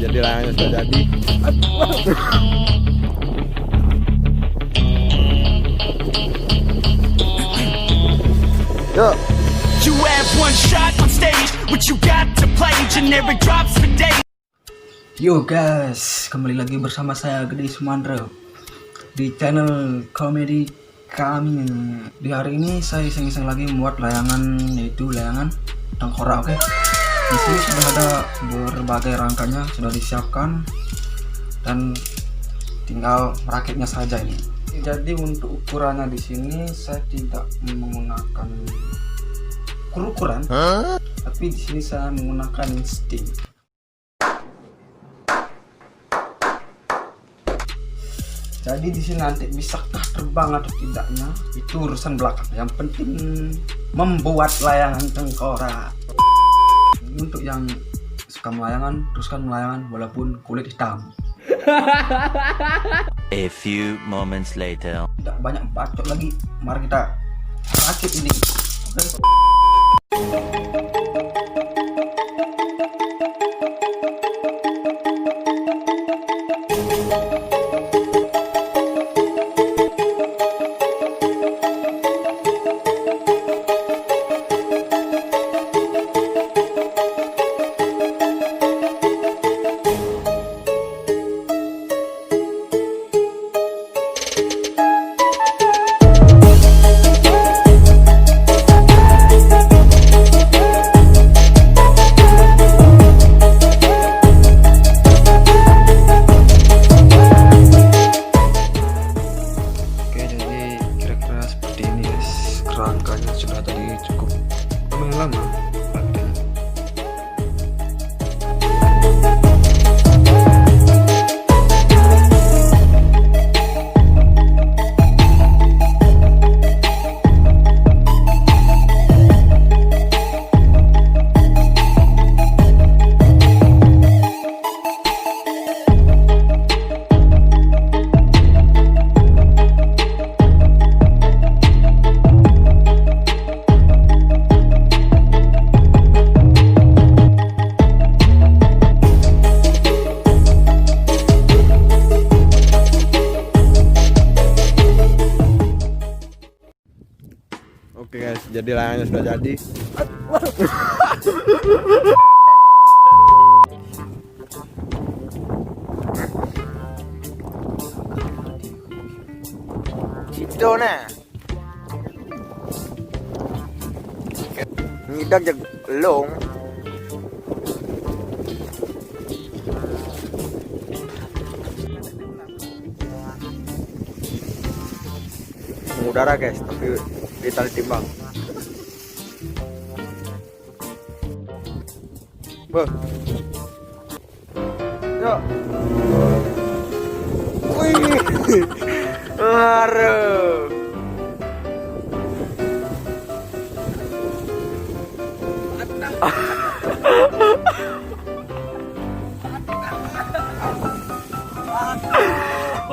jadi layangannya sudah jadi. Yuk. You have one shot on stage, what you got to play, generic drops for days. Yo guys, kembali lagi bersama saya Gede Sumandra di channel komedi kami. Di hari ini saya iseng-iseng lagi membuat layangan, yaitu layangan tengkorak. Oke, di sini sudah ada berbagai rangkanya sudah disiapkan dan tinggal merakitnya saja ini. Jadi untuk ukurannya di sini saya tidak menggunakan ukuran, tapi di sini saya menggunakan insting. Jadi di sini nanti bisakah terbang atau tidaknya itu urusan belakang. Yang penting membuat layangan tengkorak. Untuk yang suka melayangan, teruskan melayangan walaupun kulit hitam. A few moments later. Tidak banyak bacot lagi, mari kita rakit ini. Oke. Rangkanya sudah tadi cukup lumayan lama. Oke guys, jadi layangannya sudah jadi. Itu nah. Ngidag jag long. Mengudara guys, tapi kita timbang. Beuh. Yo. Wih. Aduh.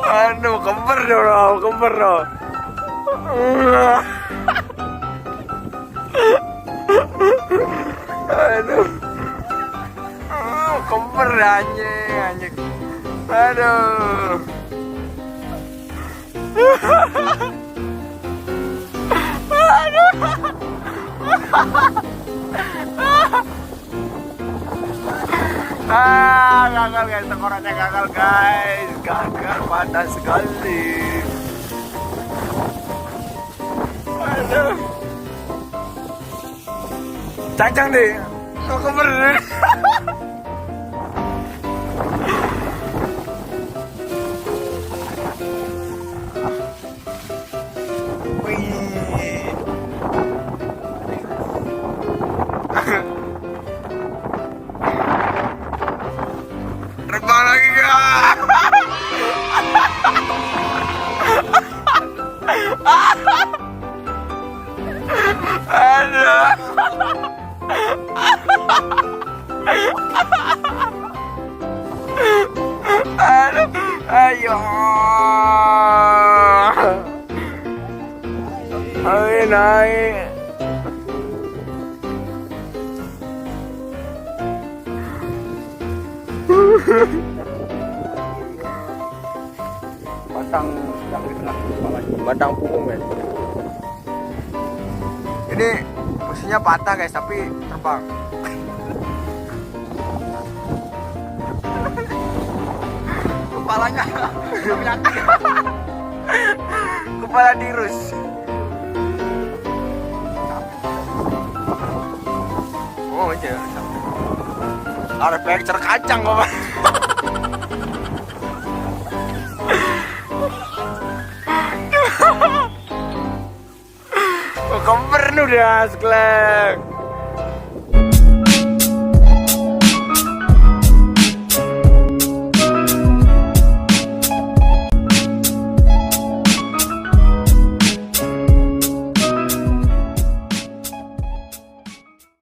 Aduh, kemper dong, kemper dong. Aduh, kemper anjing. Aduh. Gagal guys, tengkoraknya gagal guys, gagal patah sekali. Aduh, cacang deh, kok kemper. Terbang lagi guys. Aduh. Aduh. Ayo. Ayo naik. Batang yang di tengah kepalanya. Batang punggung guys. Ini posisinya patah guys, tapi terbang. Kepalanya penyakit. Kepala dirus. Oh iya. Ada picture kacang kok. Oh, kemper udah seklek.